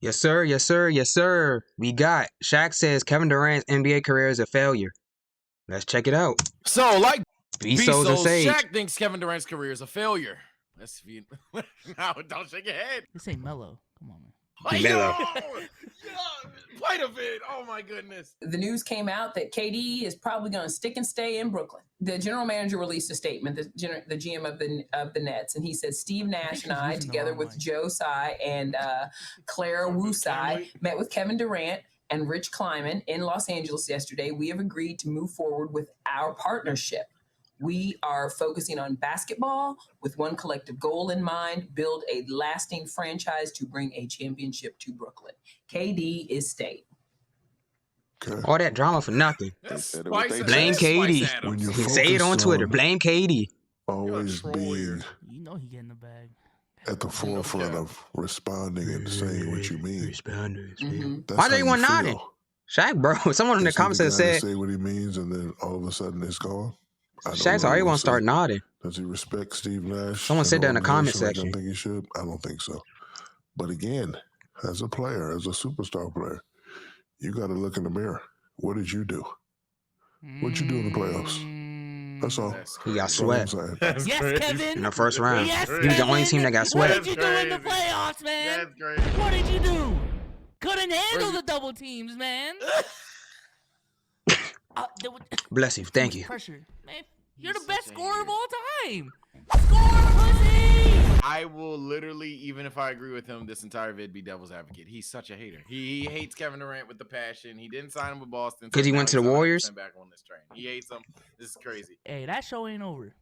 Yes, sir. Yes, sir. Yes, sir. We got Shaq says Kevin Durant's NBA career is a failure. Let's check it out. So, like Bezos and Sage. Shaq thinks Kevin Durant's career is a failure. Let's see. Now, don't shake your head. This ain't Melo. Come on, man. Melo. Quite a bit. Oh my goodness. The news came out that KD is probably going to stick and stay in Brooklyn. The general manager released a statement, the GM of the Nets, and he said Steve Nash and I, together with Joe Tsai and Clara Wu Tsai, met with Kevin Durant and Rich Kleiman in Los Angeles yesterday. We have agreed to move forward with our partnership. We are focusing on basketball with one collective goal in mind: build a lasting franchise to bring a championship to Brooklyn. KD is staying. Okay. All that drama for nothing. Blame KD. You can say it on Twitter. Blame KD. Always being You know he getting the bag. at the forefront of responding and saying what you mean. That's Why how they you want feel. nodding? Shaq, bro. Someone in the Is he comments the that guy said to say what he means, and then all of a sudden it's gone. Shaq's already want to start nodding. Does he respect Steve Nash? Someone said that in the comment section. I think he should. I don't think so. But again, as a player, as a superstar player, you got to look in the mirror. What did you do? What'd you do in the playoffs? That's all. He got swept. Yes, Kevin. In the first round. Yes, He was the only team that got What swept. did you do in the playoffs, man? That's crazy. What did you do? Couldn't handle the double teams, man. Bless you. Thank you. Pressure, man. You're the best scorer of all time. Score, pussy. I will literally, even if I agree with him, this entire vid be devil's advocate. He's such a hater. He hates Kevin Durant with the passion. He didn't sign him with Boston because he went to the Warriors. Back on this train. He hates him. This is crazy. Hey, that show ain't over.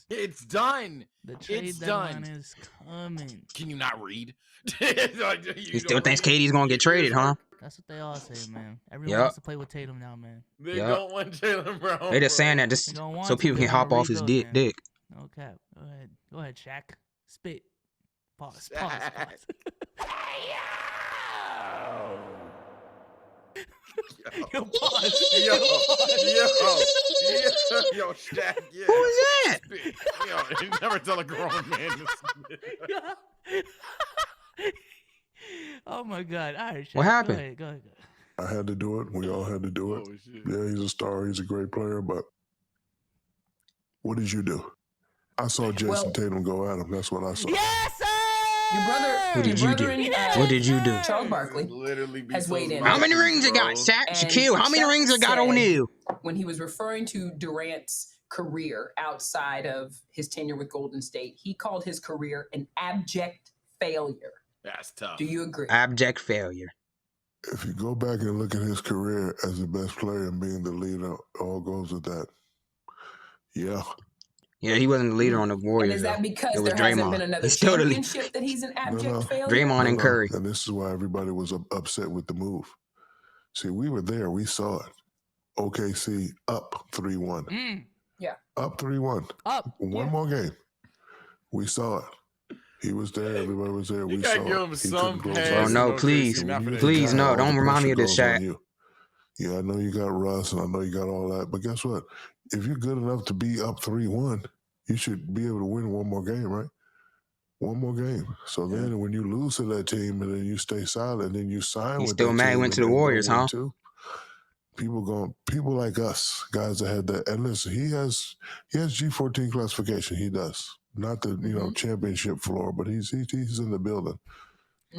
It's done. The trade deadline is coming. Can you not read? He still thinks KD's gonna get traded, huh? That's what they all say, man. Everyone wants to play with Tatum now, man. They don't want Jaylen Brown. They just saying that just so people can hop off his dick. Okay, go ahead, Shaq. Spit. Pause. Yo, pause. Yo, Shaq. Yeah. Who is that? Yo, you never tell a grown man to spit. Oh my God! All right, Shaq, what happened? Go ahead. I had to do it. We all had to do it. Yeah, he's a star. He's a great player. But what did you do? I saw Jason Tatum go at him. That's what I saw. Yes, sir! Your brother, What did you do? What did you do? Charles Barkley has weighed in. How many rings you got, Shaq? Shaquille, how many rings you got O'Neal? When he was referring to Durant's career outside of his tenure with Golden State, he called his career an abject failure. That's tough. Do you agree? Abject failure. If you go back and look at his career as the best player and being the leader, all goes with that. Yeah. Yeah, he wasn't the leader on the Warriors. And is that because it was there hasn't Draymond. been another He's still the championship that he's an abject failure? Draymond and Curry. And this is why everybody was upset with the move. See, we were there. We saw it. OKC up 3-1. Yeah. Up 3-1. Up. One more game. We saw it. He was there. Everybody was there. We saw give him it. some Oh, no, please. Please, no. Don't remind me of this, Shaq. Yeah, I know you got Russ, and I know you got all that. But guess what? If you're good enough to be up 3-1, you should be able to win one more game, right? One more game. So then when you lose to that team and then you stay silent and then you sign He's with still that mad he team went to and the then Warriors, go win huh? too, people like us, guys that had that. And listen, he has G14 classification. He does. Not the championship floor, but he's in the building.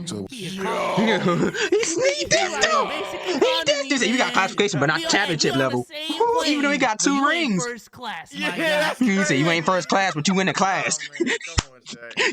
So He sneaked this too. You got classification, but not championship level. Even though he got 2 rings. First class. He said you ain't first class, but you win the class.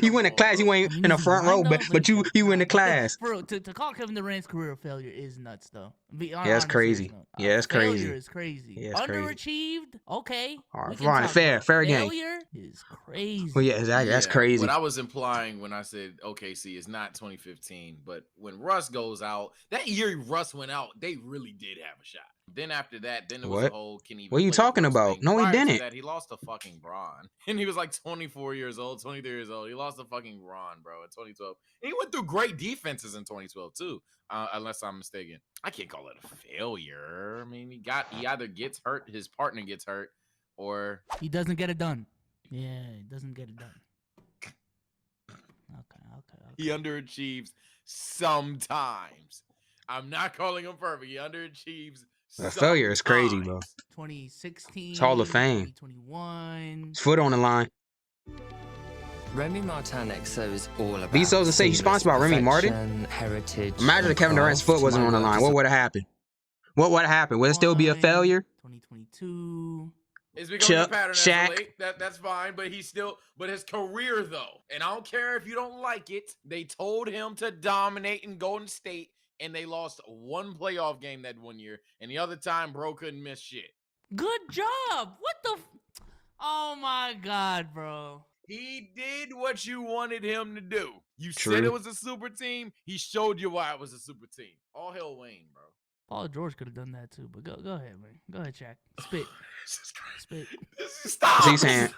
You win a class, you ain't in the front row, but you win the class. Bro, to call Kevin Durant's career a failure is nuts, though. Yeah, it's crazy. Yeah, it's crazy. Failure is crazy. Yeah, it's crazy. Underachieved? Okay. All right, fine, fair game. Failure is crazy. Well, yeah, exactly. That's crazy. What I was implying when I said OKC is not 2015, but when Russ goes out, that year Russ went out, they really did have a shot. Then after that, then it was a whole can he. What are you talking about? No, he didn't. That, he lost to fucking Braun, and he was like 24 years old, 23 years old. He lost to fucking Braun, bro, in 2012. And he went through great defenses in 2012 too, unless I'm mistaken. I can't call it a failure. I mean, he either gets hurt, his partner gets hurt, or he doesn't get it done. Yeah, he doesn't get it done. Okay. He underachieves. sometimes. I'm not calling him perfect. He underachieves. That failure is crazy, bro. 2016. It's Hall of Fame. 2021. His foot on the line. Remy Martin XO's all about Bezos and say you sponsored by Remy Martin. heritage. Imagine if Kevin Durant's foot wasn't on the line. What would have happened? What would have happened? Would it still be a failure? 2022. It's becoming Chuck, a pattern Shaq. as of late. That's fine, but but his career though, and I don't care if you don't like it. They told him to dominate in Golden State, and they lost one playoff game that 1 year, and the other time, bro couldn't miss shit. Good job. What the? Oh my God, bro. He did what you wanted him to do. You True. said it was a super team. He showed you why it was a super team. All hell Wayne, bro. Paul George could have done that too, but go ahead, man. Go ahead, Shaq. Spit. This is crazy. Spit. Stop. So he's saying,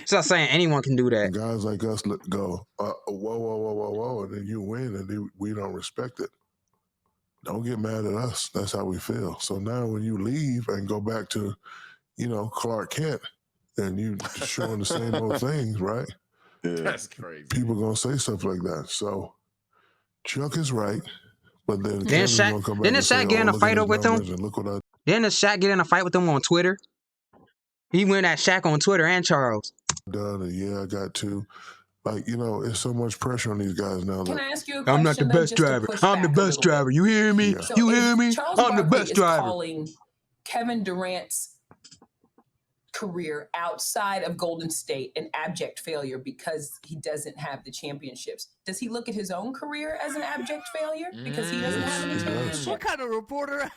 it's not saying anyone can do that. And guys like us go, whoa, and then you win, and then we don't respect it. Don't get mad at us. That's how we feel. So now when you leave and go back to, Clark Kent, and you showing the same old things, right? That's crazy. People gonna say stuff like that. So Chuck is right, but then Didn't Kevin's Shaq- gonna come back didn't and say, Shaq get in a look fight at his with him? numbers and look what I Didn't Shaq get in a fight with him on Twitter? He went at Shaq on Twitter and Charles. done, and yeah, I got two. Like, it's so much pressure on these guys now. Can That I ask you a question? I'm not the though, best just to driver. push I'm the back a best little driver. bit? You hear me? Yeah. So You if hear me? Charles I'm the Barkley best is driver. calling Kevin Durant's career outside of Golden State an abject failure because he doesn't have the championships. Does he look at his own career as an abject failure because he doesn't have any Yes, he does. championships? What kind of reporter?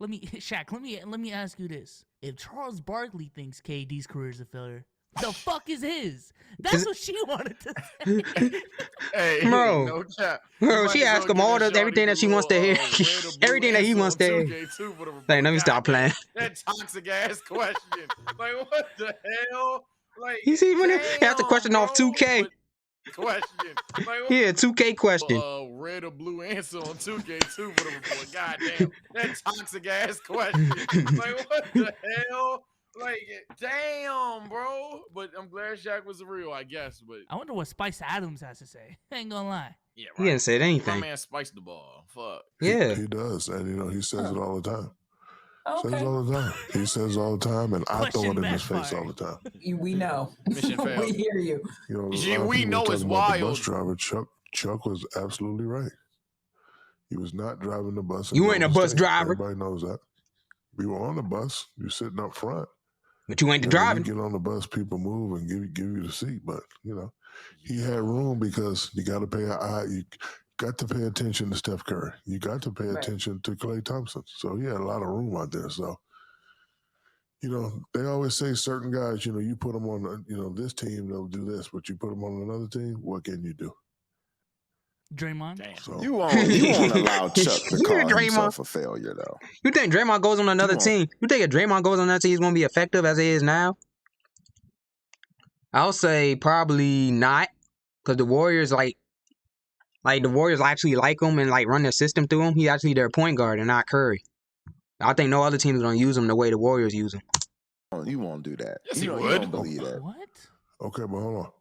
Shaq, let me ask you this. If Charles Barkley thinks KD's career is a failure, the fuck is his? That's what she wanted to say. Hey, Bro. no cap. Bro, she asked him all everything that she wants to hear. Everything that he wants to hear. Like, let me stop playing. That toxic ass question. Like, what the hell? Like, You see, when he asked the question off bro, 2K. but Question. Like, Yeah, 2K question. red or blue answer on 2K2 for the report. God damn. That toxic ass question. Like, what the hell? Like, damn, bro. But I'm glad Shaq was real, I guess. But I wonder what Spice Adams has to say. I ain't gonna lie. yeah, He didn't say My anything. man spiced the ball. Fuck. Yeah. He does, and he says it all the time. Says Okay. it all the time. He says it all the time, and I throw it in his face all the time. We know. Mission failed. We hear you. A lot Gee, of we people know talking it's about the bus wild. driver. Chuck was absolutely right. He was not driving the bus. You ain't a Golden bus State. driver. Everybody knows that. We were on the bus. You're sitting up front. But you ain't the You driving. get on the bus, people move and give you the seat. But he had room because you got to pay. You got to pay attention to Steph Curry. You got to pay Right. attention to Klay Thompson. So he had a lot of room out there. So they always say certain guys. You put them on. This team, they'll do this. But you put them on another team, what can you do? Draymond. Damn. So You won't allow Chuck to You call Draymond. himself a failure, though. You think Draymond goes on another You won't. team? You think if Draymond goes on another team, he's going to be effective as he is now? I'll say probably not. Because the Warriors, like the Warriors actually like him and, run their system through him. He's actually their point guard and not Curry. I think no other team is going to use him the way the Warriors use him. You won't do that. Yes, he You would. don't believe that. What? okay, but hold on.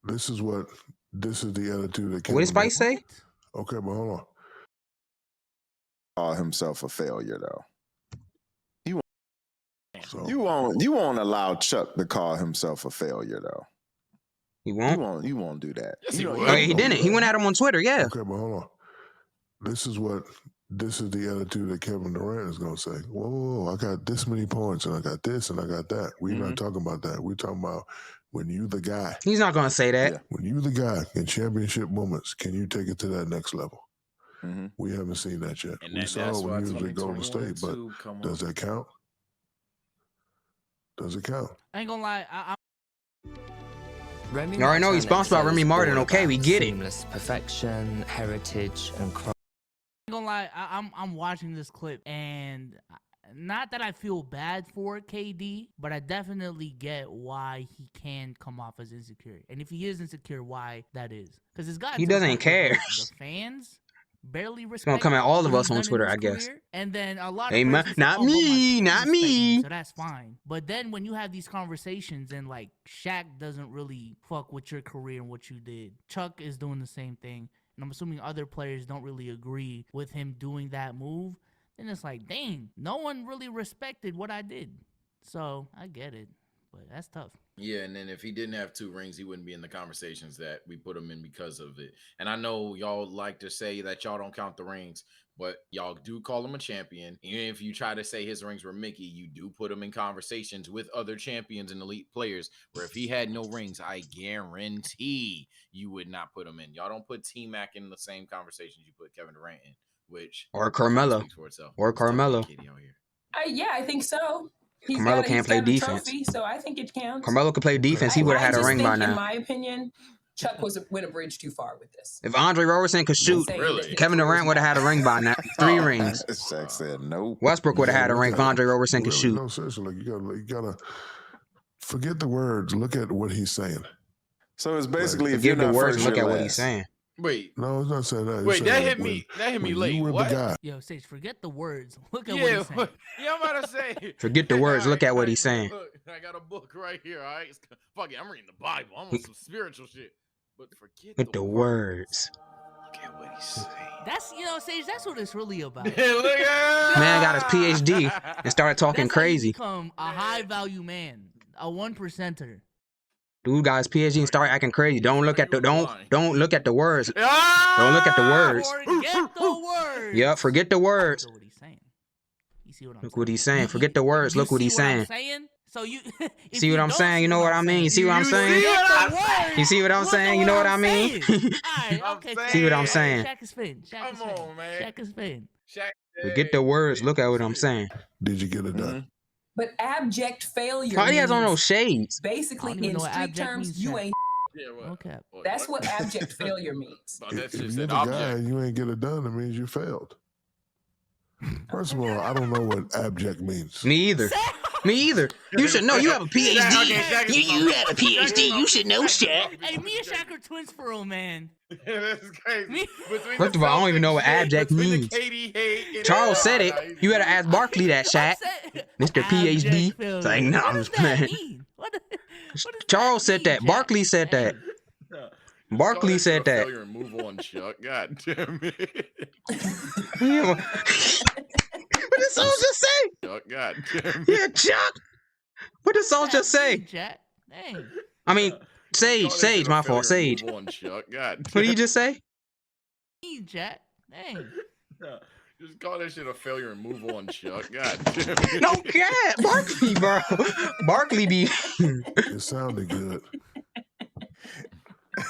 This is the attitude that. What did Spice say? Okay, but hold on. Call himself a failure, though. So You won't allow Chuck to call himself a failure, though. He won't? You won't do that. Yes, he You don't- would. Oh, he didn't. He went at him on Twitter, yeah. okay, but hold on. This is the attitude that Kevin Durant is going to say. Whoa, I got this many points, and I got this, and I got that. We're not talking about that. We're talking about when you the guy. He's not going to say that. Yeah. When you the guy in championship moments, can you take it to that next level? Mhm. We haven't seen that yet. And We saw that's it why when he was at Golden 2021 State, but too, come does on. that count? Does it count? I ain't gonna lie. Remy You already know he's Martin sponsored by XO Remy is Martin, all okay? We about get it. seamless perfection, heritage, and ain't gonna lie. I'm watching this clip, and not that I feel bad for KD, but I definitely get why he can come off as insecure. And if he is insecure, why that is. Because it's got He doesn't care. The fans barely gonna respect. come at all of what us he's on done in Twitter, his I guess. career, and then a lot Hey, of man, players will say, not "Oh, but my me, peers not respect me." so that's fine. But then when you have these conversations and like Shaq doesn't really fuck with your career and what you did, Chuck is doing the same thing, and I'm assuming other players don't really agree with him doing that move, then it's like, dang, no one really respected what I did. So I get it, but that's tough. Yeah, and then if he didn't have 2 rings, he wouldn't be in the conversations that we put him in because of it. And I know y'all like to say that y'all don't count the rings, but y'all do call him a champion. Even if you try to say his rings were Mickey, you do put him in conversations with other champions and elite players, where if he had no rings, I guarantee you would not put him in. Y'all don't put T-Mac in the same conversations you put Kevin Durant in, which Or kind of Carmelo. speaks for itself. Or Let's talk about Carmelo. Kitty out here. Yeah, I think so. Carmelo can't play a defense. trophy, so I think it counts. Carmelo could play defense. He would have had a just ring think, by in now. my opinion, Chuck went a bridge too far with this. If Andre Roberson could shoot, Saying Really? that his Kevin career Durant is would have had a ring by now. 3 rings. Shaq said nope. Westbrook would have You had a gotta ring look if at it. Andre Roberson could Really, shoot. no, seriously, like you gotta forget the words. Look at what he's saying. So it's basically if you're Forgive the not words first, and look you're at what last. he's saying. Wait, No, it's not saying that. It's wait, saying that like hit me. That hit me when late. You were What? the guy. Yo, Sage, forget the words. Look at Yeah, what he's saying. yeah, I'm about to say. Forget the words, look at what he's Alright, saying. Look, I got a book right here. All right, fuck it, I'm reading the Bible. I'm on some spiritual shit. But forget With the words. Look at what he's saying. That's, Sage, that's what it's really about. Look at Man got his PhD and started talking That's how you crazy. become a high value man, a 1%er. Dude got his PhD and started acting crazy. Don't look at the don't look at the words. Ah! Don't look at the words. Forget the words. Yep, forget the words. Look at what he's saying. You see what I'm Look saying? what he's saying. Forget the words. You Look what see he's I'm saying. So you if See what I'm don't saying? see You know what I I'm mean? You saying, see what I'm You saying? see what I'm forget the words. You see what I'm Look saying? at You know what I'm I mean? saying. Alright, I'm okay. saying. See what I'm saying? Shaq is fin. Shaq is Come fin. on, man. Shaq is fin. Shaq, Forget the words. Look at what I'm saying. Did you get it done? But abject failure. Why he has on means those shades? basically, I don't even in know what street abject terms, means, you Shaq. ain't. Yeah, what? Okay. That's what abject failure means. Oh, that If shit you're said the guy object. and you ain't get it done, it means you failed. First of all, I don't know what abject means. Me either. Me either. You should know. You have a PhD. Shaq is You have a PhD. You should know, Shaq. Hey, me and Shaq are twins for real, man. That's crazy. Me- Between First the of all, I don't even know Celtics what shit, abject between the means. KD hate and Charles said nah, it. he's You gotta good. ask Barkley that, Shaq. Mr. Abject PhD. failure. It's like, nah, What I'm does just that playing. mean? What does Charles said mean, that. Shaq? Barkley said that. Yeah. Barkley Call said shit a that. failure and move on, Chuck. God damn it. Yeah. What did Souls just say? Chuck, God damn it. Yeah, Chuck. What did Souls just say? Shaq. Dang. I mean, Call Sage, that Sage, shit a my fault, failure and Sage. Move on, Chuck. God What did you just say? Shaq. Dang. Yeah. Just call that shit a failure and move on, Chuck. God damn it. No cat, Barkley, bro. Barkley be. It sounded good.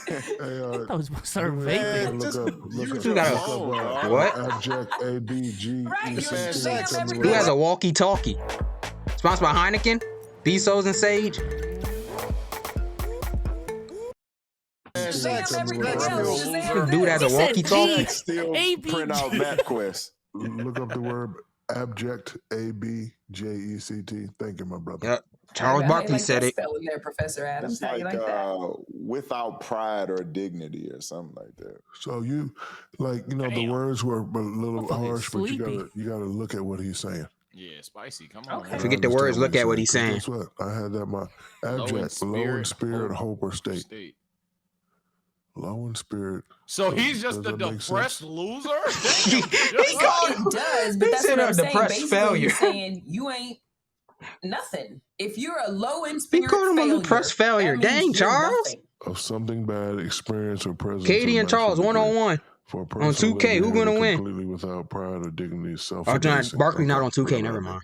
Hey, I thought I was supposed to start look vaping. You gotta- What? Abject ABG. Right, you said say Shaq them every Who has day. a walkie-talkie? Sponsored by Heineken, Bezos, and Sage. Say them every day. Loser. Dude has a He said walkie-talkie. G. Still ABG. print out MapQuest. Look up the word abject, ABJECT. Thank you, my brother. Yep. Charles How you Barkley like said that it. spelling there, Professor Adams. It's How you like like that? without pride or dignity or something like that. So you, the Damn. words were a little Motherfucker's harsh, but sleepy. you gotta look at what he's saying. Yeah, spicy. Come on. Okay. man. Forget the I words, understand look at what he's 'cause saying. Guess what? I had that my Low in abject, low in spirit, hope or state. Low in spirit. So he's just Does a that make depressed sense? loser? He called It does, but He that's said what a I'm saying. depressed Basically, failure. he's saying you ain't nothing. If you're a low in He spirit called him a failure, depressed failure. that means Dang, you're Charles. nothing. Of something bad experience or presence. Katie or and Charles, massive degree. 1-on-1. For a On person 2K, who living gonna win? completely without pride or dignity, self. Barkley not on 2K, never mind.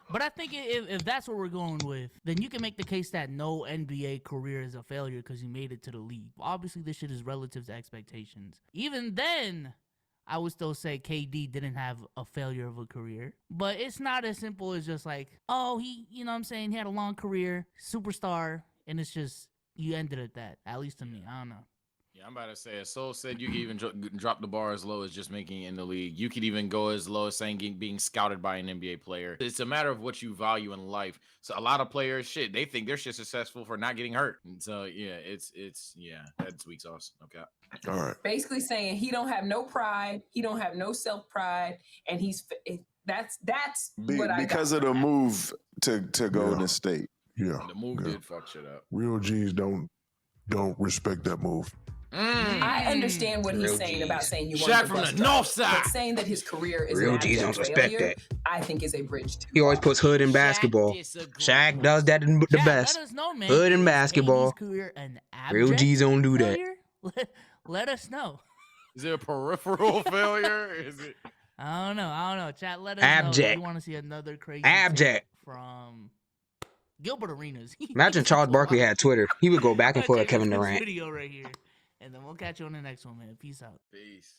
But I think if that's what we're going with, then you can make the case that no NBA career is a failure because you made it to the league. Obviously, this shit is relative to expectations. Even then, I would still say KD didn't have a failure of a career. But it's not as simple as just like, oh, he had a long career, superstar, and it's just, you ended at that. At least to me. I don't know. Yeah, I'm about to say, as Soul said, you could even drop the bar as low as just making it in the league. You could even go as low as saying being scouted by an NBA player. It's a matter of what you value in life. So a lot of players, shit, they think they're shit successful for not getting hurt. And so yeah, it's that's weak sauce. Okay. All right. Basically saying he don't have no pride, he don't have no self pride, and that's what I got because of from the that. move to Golden Yeah. State. Yeah. The move yeah. did fuck shit up. Real G's don't respect that move. I understand what he's Real saying G's. about saying you Shaq want from the the bus north driver, side. but saying that his career is Real an G's abject don't respect failure, that. I think is a bridge too He always far. puts hood in basketball. Shaq does that the Chat, best. Let us know, man. Hood in Is basketball. KD's career an Real abject G's don't do that. failure? Let us know. Is it a peripheral failure? Is it? I don't know. Chat, let us know if Abject. you want to see another crazy Abject. take from Gilbert Arenas. Imagine Charles Barkley had Twitter. He would go back and forth with Kevin Durant. Video right here, and then we'll catch you on the next one, man. Peace out. Peace.